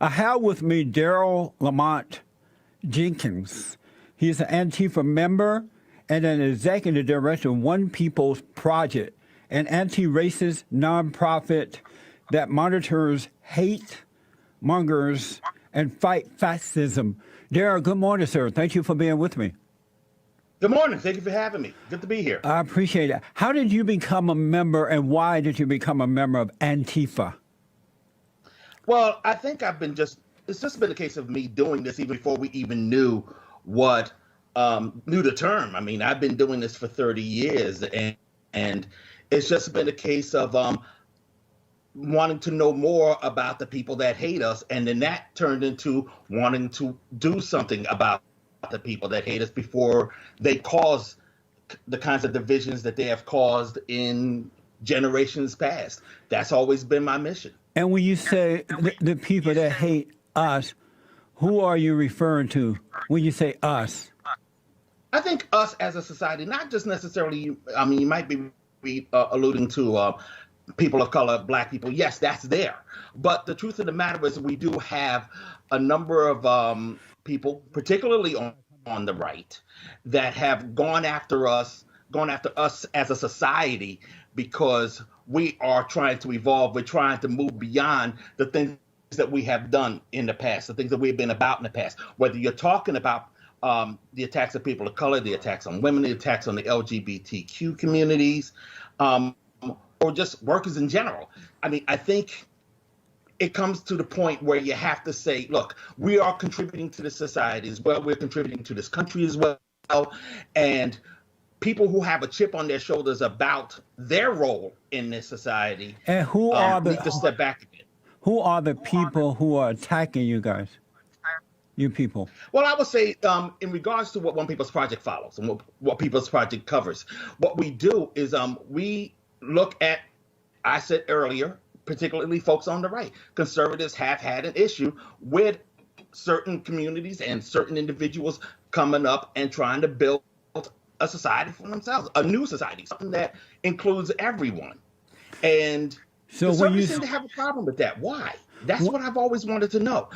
I have with me Daryle Lamont Jenkins. He's an Antifa member and an executive director of One People's Project, an anti-racist nonprofit that monitors hate, mongers, and fight fascism. Daryle, good morning, sir. Thank you for being with me. Good morning. Thank you for having me. Good to be here. I appreciate it. How did you become a member, and why did you become a member of Antifa? Well, I think it's just been a case of me doing this even before we even knew the term. I mean, I've been doing this for 30 years, and it's just been a case of wanting to know more about the people that hate us, and then that turned into wanting to do something about the people that hate us before they cause the kinds of divisions that they have caused in generations past. That's always been my mission. And when you say the people that hate us, who are you referring to when you say us? I think us as a society, not just necessarily, I mean, you might be alluding to people of color, Black people. Yes, that's there. But the truth of the matter is we do have a number of people, particularly on the right, that have gone after us as a society because we are trying to evolve. We're trying to move beyond the things that we have done in the past, the things that we've been about in the past. Whether you're talking about the attacks of people of color, the attacks on women, the attacks on the LGBTQ communities, or just workers in general. I mean, I think it comes to the point where you have to say, look, we are contributing to this society as well. We're contributing to this country as well. And people who have a chip on their shoulders about their role in this society and need to step back again. Who are the people who are attacking you guys? You people. Well, I would say in regards to what One People's Project follows and what People's Project covers, what we do is we look at, I said earlier, particularly folks on the right. Conservatives have had an issue with certain communities and certain individuals coming up and trying to build a society for themselves, a new society, something that includes everyone. And so conservatives seem to have a problem with that. Why? That's what I've always wanted to know.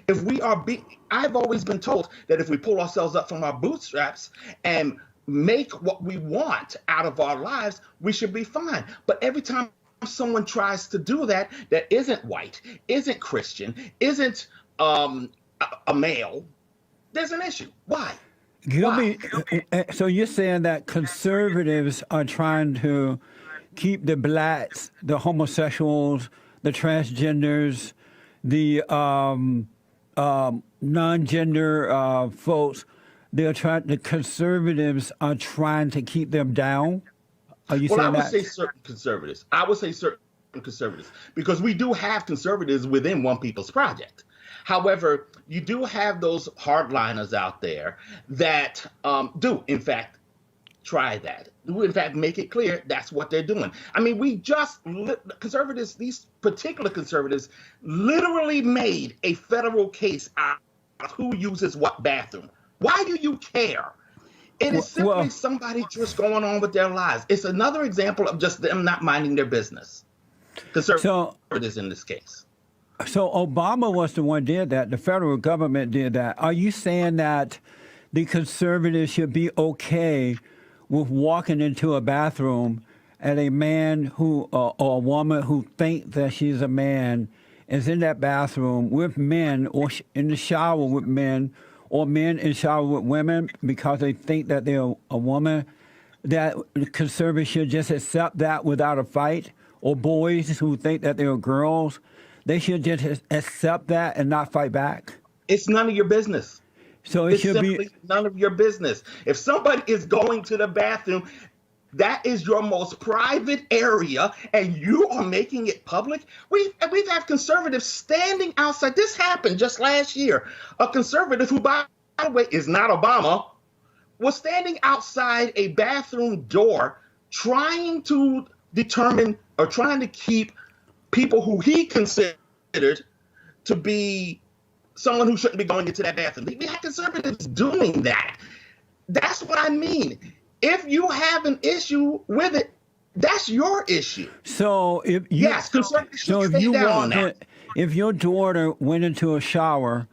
If we are I've always been told that if we pull ourselves up from our bootstraps and make what we want out of our lives, we should be fine. But every time someone tries to do that isn't white, isn't Christian, isn't a male, there's an issue. Why? So you're saying that conservatives are trying to keep the blacks, the homosexuals, the transgenders, the non-gender folks, the conservatives are trying to keep them down? Are you saying that? I would say certain conservatives. Because we do have conservatives within One People's Project. However, you do have those hardliners out there that do, in fact, try that. Do, in fact, make it clear that's what they're doing. I mean, conservatives, these particular conservatives, literally made a federal case out of who uses what bathroom. Why do you care? It is simply somebody just going on with their lives. It's another example of just them not minding their business. Conservatives in this case. So Obama was the one who did that. The federal government did that. Are you saying that the conservatives should be okay with walking into a bathroom and a man or a woman who thinks that she's a man is in that bathroom with men or in the shower with men, or men in shower with women because they think that they're a woman, that conservatives should just accept that without a fight? Or boys who think that they're girls, they should just accept that and not fight back? It's none of your business. So it should be none of your business. If somebody is going to the bathroom, that is your most private area, and you are making it public. We've had conservatives standing outside. This happened just last year. A conservative who, by the way, is not Obama, was standing outside a bathroom door trying to determine or trying to keep people who he considered to be someone who shouldn't be going into that bathroom. We had conservatives doing that. That's what I mean. If you have an issue with it, that's your issue. So if you, yes, conservatives should stay down on that. if your daughter went into a shower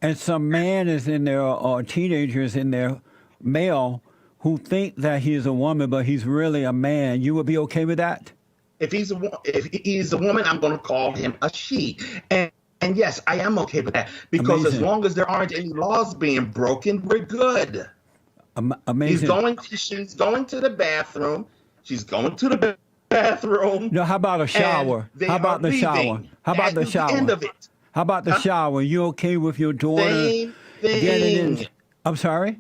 and some man is in there or teenagers in there, male, who think that he's a woman but he's really a man, you would be okay with that? If he's a woman, I'm going to call him a she. And yes, I am okay with that because as long as there aren't any laws being broken, we're good. Amazing. She's going to the bathroom. She's going to the bathroom. No, how about a shower? How about the shower? How about the shower? End of it. How about the shower? You okay with your daughter Same getting thing. in? I'm sorry?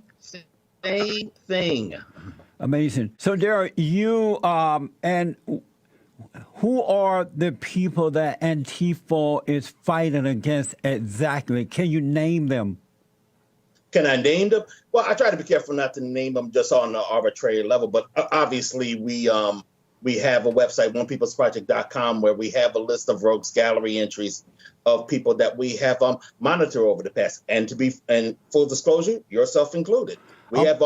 Same thing. Amazing. So, Daryle, you and who are the people that Antifa is fighting against exactly? Can you name them? Can I name them? Well, I try to be careful not to name them just on an arbitrary level, but obviously we have a website, onepeoplesproject.com, where we have a list of rogues gallery entries of people that we have monitored over the past. And full disclosure, yourself included. We have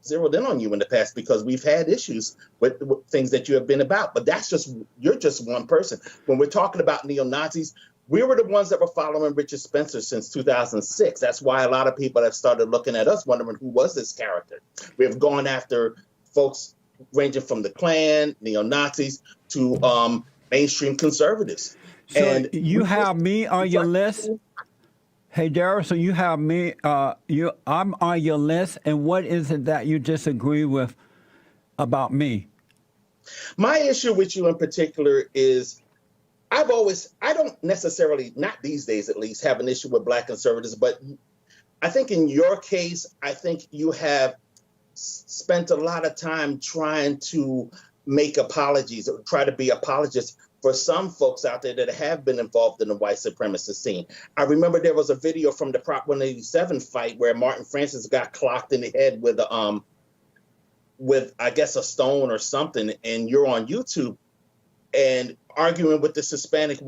zeroed in on you in the past because we've had issues with things that you have been about. But you're just one person. When we're talking about neo-Nazis, we were the ones that were following Richard Spencer since 2006. That's why a lot of people have started looking at us, wondering who was this character. We have gone after folks ranging from the Klan, neo-Nazis, to mainstream conservatives. So and you have me on your list? Hey, Daryle, so you have me, I'm on your list, and what is it that you disagree with about me? My issue with you in particular is I don't necessarily, not these days at least, have an issue with Black conservatives, but I think in your case, I think you have spent a lot of time trying to make apologies or try to be apologists for some folks out there that have been involved in the white supremacist scene. I remember there was a video from the Prop 187 fight where Martin Francis got clocked in the head with I guess a stone or something, and you're on YouTube and arguing with this Hispanic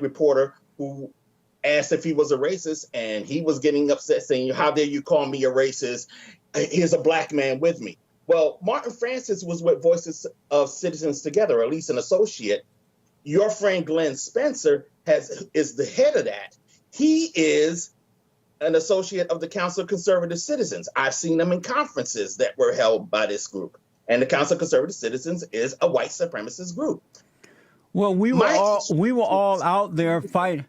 reporter who asked if he was a racist, and he was getting upset saying, "How dare you call me a racist? Here's a Black man with me." Well, Martin Francis was with Voices of Citizens Together, or at least an associate. Your friend Glenn Spencer is the head of that. He is an associate of the Council of Conservative Citizens. I've seen them in conferences that were held by this group. And the Council of Conservative Citizens is a white supremacist group. Well, we were all out there fighting.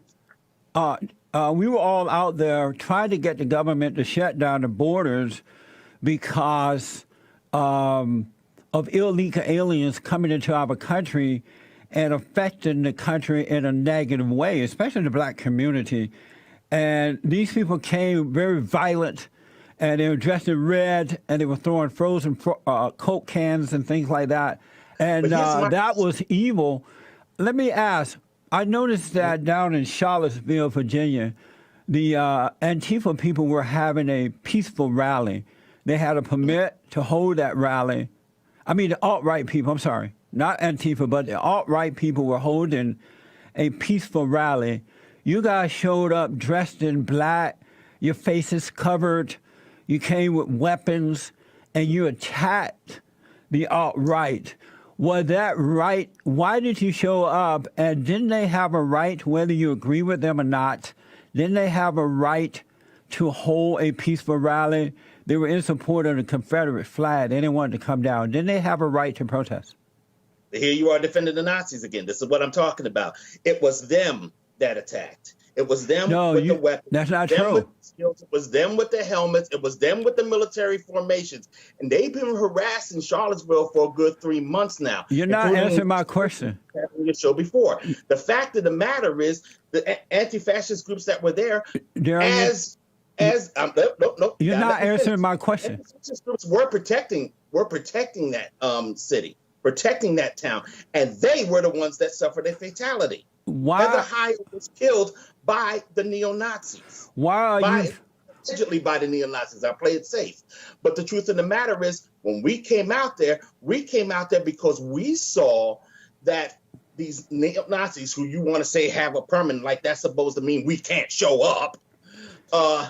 We were all out there trying to get the government to shut down the borders because of illegal aliens coming into our country and affecting the country in a negative way, especially the Black community. And these people came very violent, and they were dressed in red, and they were throwing frozen Coke cans and things like that. And that was evil. Let me ask, I noticed that down in Charlottesville, Virginia, the Antifa people were having a peaceful rally. They had a permit to hold that rally. I mean, the alt-right people, I'm sorry, not Antifa, but the alt-right people were holding a peaceful rally. You guys showed up dressed in black, your faces covered, you came with weapons, and you attacked the alt-right. Was that right? Why did you show up? And didn't they have a right, whether you agree with them or not, didn't they have a right to hold a peaceful rally? They were in support of the Confederate flag. They didn't want it to come down. Didn't they have a right to protest? Here you are defending the Nazis again. This is what I'm talking about. It was them that attacked. It was them with the weapons. That's not true. It was them with the helmets. It was them with the military formations. And they've been harassing Charlottesville for a good 3 months now. You're not answering my question. Your show before. The fact of the matter is the anti-fascist groups that were there, you're not answering my question. Anti-fascist groups were protecting that city, protecting that town, and they were the ones that suffered a fatality. Why? Heather Heyer was killed by the neo-Nazis. Allegedly by the neo-Nazis. I'll play it safe. But the truth of the matter is, when we came out there because we saw that these neo-Nazis, who you want to say have a permanent, like that's supposed to mean we can't show up,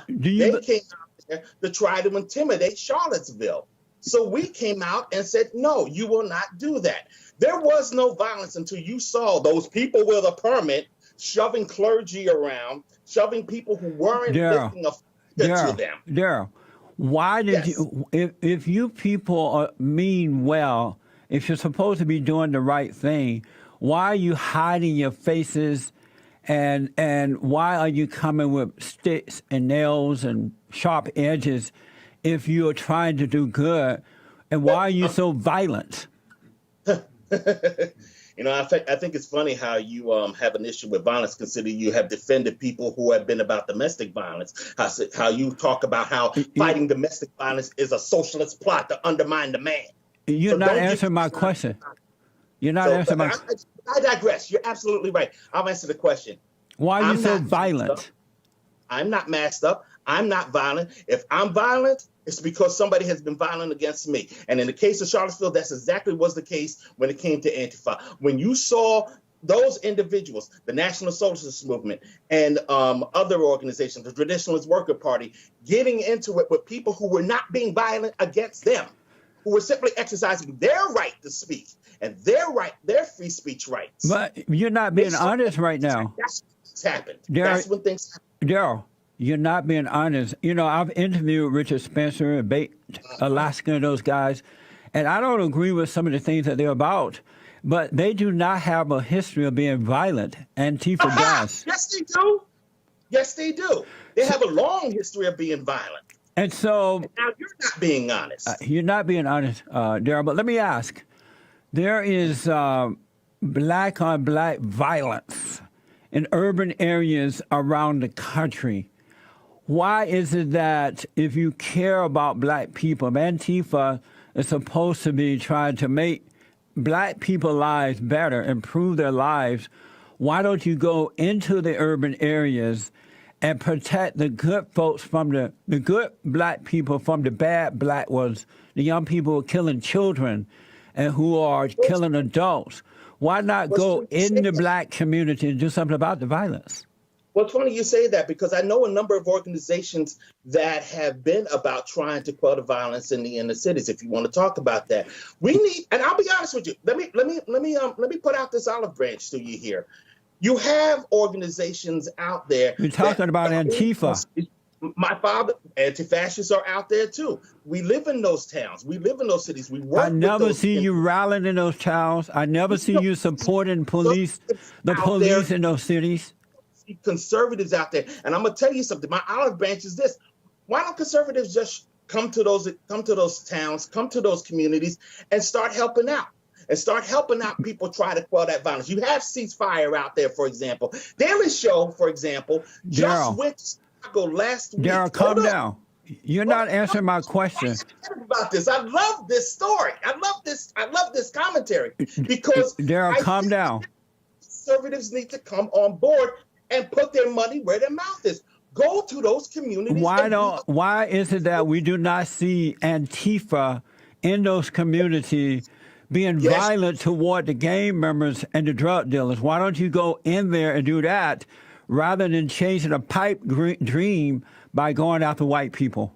they came out there to try to intimidate Charlottesville. So we came out and said, no, you will not do that. There was no violence until you saw those people with a permit shoving clergy around, shoving people who weren't lifting a finger to them. Daryl, why did you, if you people mean well, if you're supposed to be doing the right thing, why are you hiding your faces, and why are you coming with sticks and nails and sharp edges if you're trying to do good? And why are you so violent? You know, I think it's funny how you have an issue with violence, considering you have defended people who have been about domestic violence. How you talk about how fighting domestic violence is a socialist plot to undermine the man. You're not answering my question. You're not answering my question. I digress. You're absolutely right. I'll answer the question. Why are you so violent? I'm not masked up. I'm not violent. If I'm violent, it's because somebody has been violent against me. And in the case of Charlottesville, that's exactly was the case when it came to Antifa. When you saw those individuals, the National Socialist Movement and other organizations, the Traditionalist Worker Party, getting into it with people who were not being violent against them, who were simply exercising their right to speak and their free speech rights. But you're not being honest right now. That's what's happened. That's when things happen. Daryl, you're not being honest. You know, I've interviewed Richard Spencer and Bate, Alaska, and those guys, and I don't agree with some of the things that they're about, but they do not have a history of being violent. Antifa does. Yes, they do. Yes, they do. They have a long history of being violent. And so... And now you're not being honest. You're not being honest, Daryl, but let me ask. There is black-on-black violence in urban areas around the country. Why is it that if you care about black people, Antifa is supposed to be trying to make black people's lives better, improve their lives, why don't you go into the urban areas and protect the good folks from the good black people from the bad black ones, the young people who are killing children and who are killing adults? Why not go in the black community and do something about the violence? Well, it's funny you say that, because I know a number of organizations that have been about trying to quell the violence in the inner cities. If you want to talk about that, we need. And I'll be honest with you. Let me put out this olive branch to you here. You have organizations out there. You're talking about Antifa. My father, anti-fascists are out there too. We live in those towns. We live in those cities. We work. I never see you rallying in those towns. I never see you supporting police, the police in those cities. Conservatives out there, and I'm gonna tell you something. My olive branch is this: why don't conservatives just come to those towns, come to those communities, and start helping out? And start helping out people try to quell that violence. You have ceasefire out there, for example. Daily Show, for example, just went to Chicago last week. Daryl, calm down. You're not answering my question. About this, I love this story. I love this commentary, because Daryl, calm down. Conservatives need to come on board and put their money where their mouth is. Go to those communities. Why is it that we do not see Antifa in those communities being violent toward the gang members and the drug dealers? Why don't you go in there and do that rather than chasing a pipe dream by going after white people?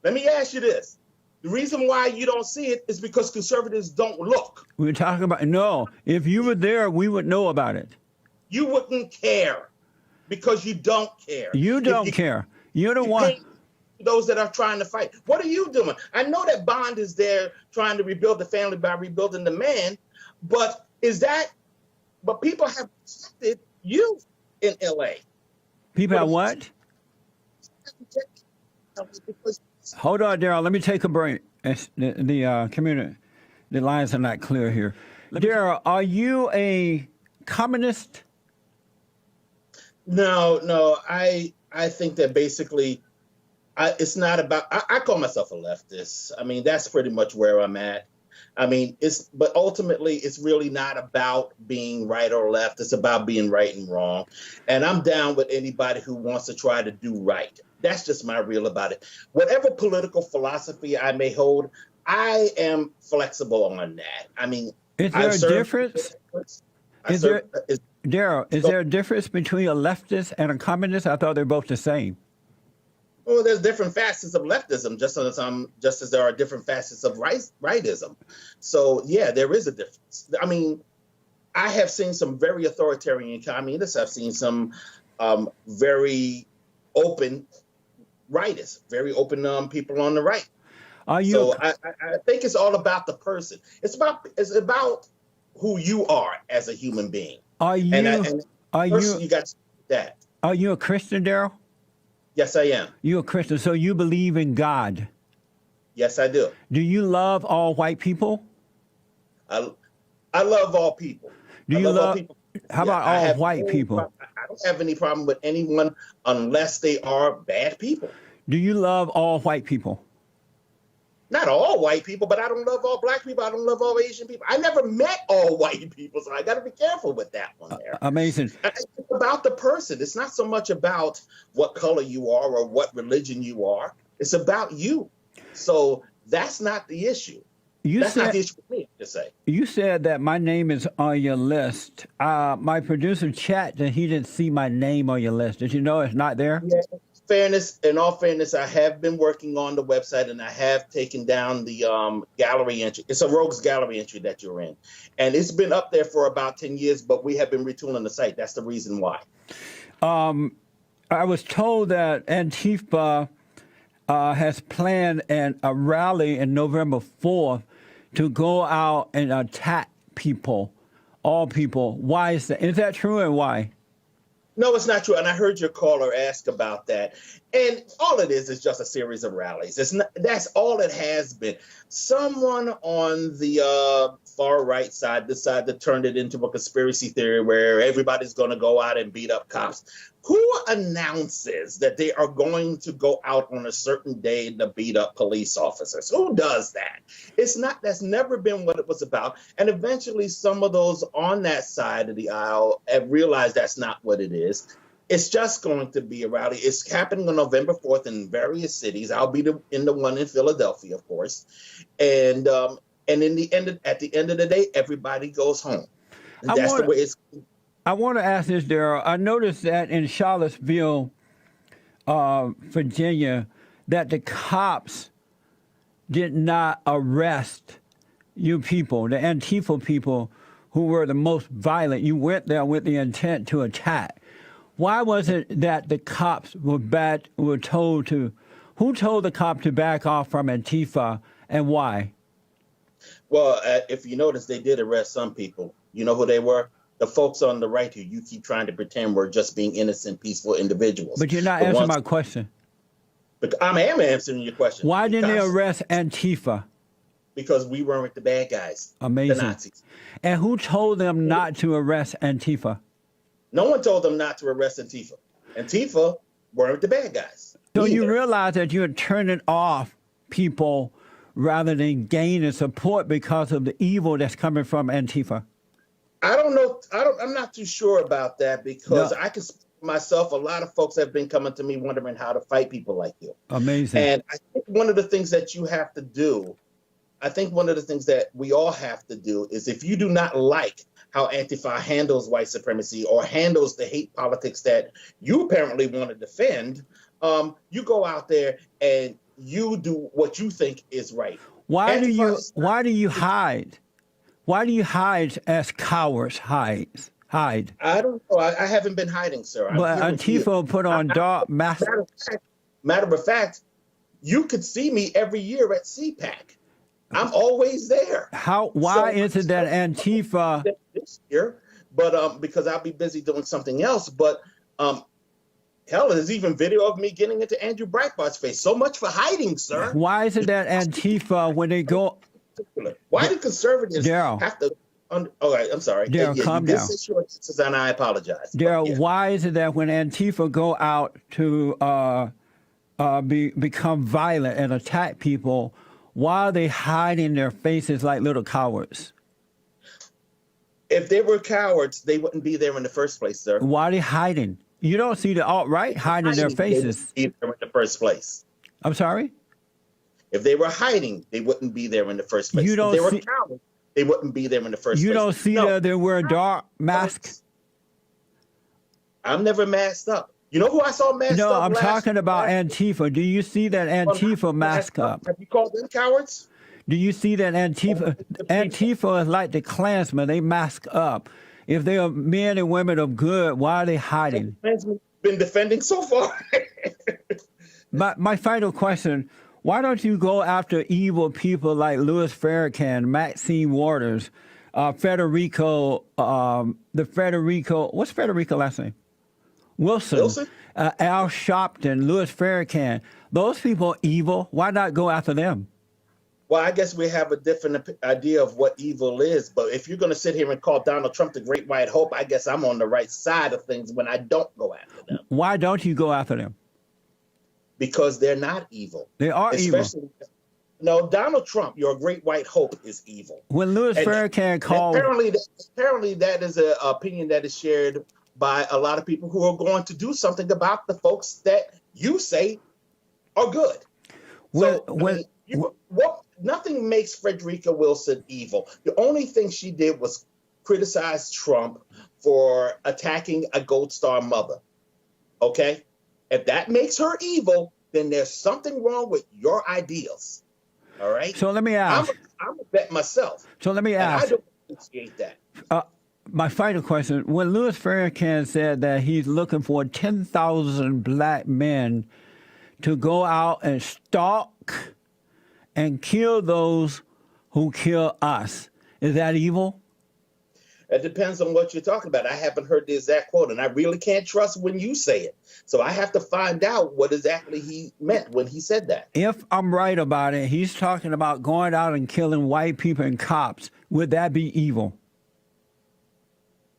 Let me ask you this. The reason why you don't see it is because conservatives don't look. We're talking about, no, if you were there, we would know about it. You wouldn't care, because you don't care. You don't care. You're the one. Those that are trying to fight. What are you doing? I know that Bond is there trying to rebuild the family by rebuilding the man, but people have protected you in LA. People have what? Hold on, Daryl. Let me take a break. The lines are not clear here. Daryl, are you a communist? No. I think that basically, it's not about. I call myself a leftist. I mean, that's pretty much where I'm at. I mean, but ultimately, it's really not about being right or left. It's about being right and wrong. And I'm down with anybody who wants to try to do right. That's just my real about it. Whatever political philosophy I may hold, I am flexible on that. I mean, is there a difference? Daryl, is there a difference between a leftist and a communist? I thought they're both the same. Well, there's different facets of leftism, just as there are different facets of rightism. So, yeah, there is a difference. I mean, I have seen some very authoritarian communists. I've seen some very open rightists, very open people on the right. Are you? So I think it's all about the person. It's about who you are as a human being. Are you? You got to that. Are you a Christian, Daryle? Yes, I am. You're a Christian, so you believe in God. Yes, I do. Do you love all white people? I love all people. Do you love? all people. How about all white people? I don't have any problem with anyone unless they are bad people. Do you love all white people? Not all white people, but I don't love all black people. I don't love all Asian people. I never met all white people, so I got to be careful with that one there. Amazing. It's about the person. It's not so much about what color you are or what religion you are. It's about you. So that's not the issue. That's not the issue for me to say. You said that my name is on your list. My producer chat that he didn't see my name on your list. Did you know it's not there? Yeah. In all fairness, I have been working on the website and I have taken down the gallery entry. It's a rogues gallery entry that you're in. And it's been up there for about 10 years, but we have been retooling the site. That's the reason why. I was told that Antifa has planned a rally in November 4th to go out and attack people, all people. Why is that? Is that true and why? No, it's not true. And I heard your caller ask about that. And all it is just a series of rallies. That's all it has been. Someone on the far right side decided to turn it into a conspiracy theory where everybody's going to go out and beat up cops. Who announces that they are going to go out on a certain day to beat up police officers? Who does that? That's never been what it was about. And eventually some of those on that side of the aisle have realized that's not what it is. It's just going to be a rally. It's happening on November 4th in various cities. I'll be in the one in Philadelphia, of course. And at the end of the day, everybody goes home. And that's the way it's. I want to ask this, Daryle. I noticed that in Charlottesville, Virginia, that the cops did not arrest you people, the Antifa people who were the most violent. You went there with the intent to attack. Why was it that the cops were told to? Who told the cop to back off from Antifa, and why? Well, if you notice, they did arrest some people. You know who they were? The folks on the right who you keep trying to pretend were just being innocent, peaceful individuals. But you're not answering my question. But I am answering your question. Why didn't they arrest Antifa? Because we weren't the bad guys. Amazing. The Nazis. And who told them not to arrest Antifa? No one told them not to arrest Antifa. Antifa weren't the bad guys. So you realize that you're turning off people rather than gaining support because of the evil that's coming from Antifa? I don't know. I'm not too sure about that because I can speak for myself. A lot of folks have been coming to me wondering how to fight people like you. Amazing. And I think one of the things that you have to do, I think one of the things that we all have to do is if you do not like how Antifa handles white supremacy or handles the hate politics that you apparently want to defend, you go out there and you do what you think is right. Why do you hide? Why do you hide as cowards hide? I don't know. I haven't been hiding, sir. But Antifa put on dark masks. Matter of fact, you could see me every year at CPAC. I'm always there. Why is it that Antifa this year? But because I'll be busy doing something else. But hell, there's even video of me getting into Andrew Breitbart's face. So much for hiding, sir. Why is it that Antifa, when they go? Why do conservatives Daryle, have to? All right, I'm sorry. Daryle, calm down. And I apologize. Daryle, why is it that when Antifa go out to become violent and attack people, why are they hiding their faces like little cowards? If they were cowards, they wouldn't be there in the first place, sir. Why are they hiding? You don't see the alt-right hiding their faces. They wouldn't be there in the first place. I'm sorry? If they were hiding, they wouldn't be there in the first place. If they were cowards, they wouldn't be there in the first place. You don't see that they wear dark masks? I'm never masked up. You know who I saw masked up? No, I'm talking about Antifa. Do you see that Antifa mask up? Have you called them cowards? Do you see that Antifa is like the Klansmen? They mask up. If they are men and women of good, why are they hiding? Been defending so far. My final question, why don't you go after evil people like Louis Farrakhan, Maxine Waters, what's Frederica last name? Wilson? Al Sharpton, Louis Farrakhan. Those people are evil. Why not go after them? Well, I guess we have a different idea of what evil is. But if you're going to sit here and call Donald Trump the Great White Hope, I guess I'm on the right side of things when I don't go after them. Why don't you go after them? Because they're not evil. They are evil. No, Donald Trump, your Great White Hope, is evil. When Louis Farrakhan called... Apparently that is an opinion that is shared by a lot of people who are going to do something about the folks that you say are good. Nothing makes Frederica Wilson evil. The only thing she did was criticize Trump for attacking a Gold Star mother. Okay? If that makes her evil, then there's something wrong with your ideals. All right? So let me ask. I'm a vet myself. So let me ask. I don't appreciate that. My final question. When Louis Farrakhan said that he's looking for 10,000 black men to go out and stalk and kill those who kill us, is that evil? It depends on what you're talking about. I haven't heard the exact quote, and I really can't trust when you say it. So I have to find out what exactly he meant when he said that. If I'm right about it, he's talking about going out and killing white people and cops. Would that be evil?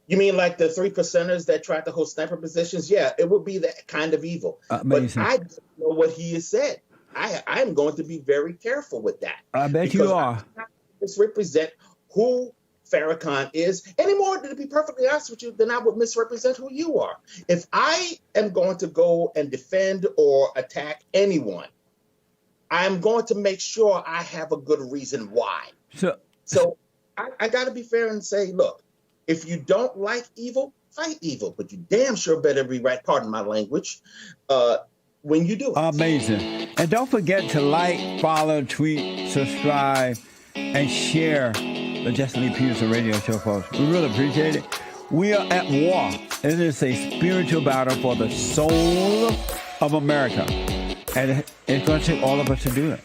You mean like the 3%ers that tried to hold sniper positions? Yeah, it would be that kind of evil. Amazing. But I don't know what he has said. I'm going to be very careful with that. I bet you are. I cannot misrepresent who Farrakhan is anymore. To be perfectly honest with you, then I would misrepresent who you are. If I am going to go and defend or attack anyone, I'm going to make sure I have a good reason why. So I got to be fair and say, look, if you don't like evil, fight evil, but you damn sure better be right, pardon my language, when you do it. Amazing. And don't forget to like, follow, tweet, subscribe, and share the Jesse Lee Peterson radio show, folks. We really appreciate it. We are at war. It is a spiritual battle for the soul of America. And it's going to take all of us to do it.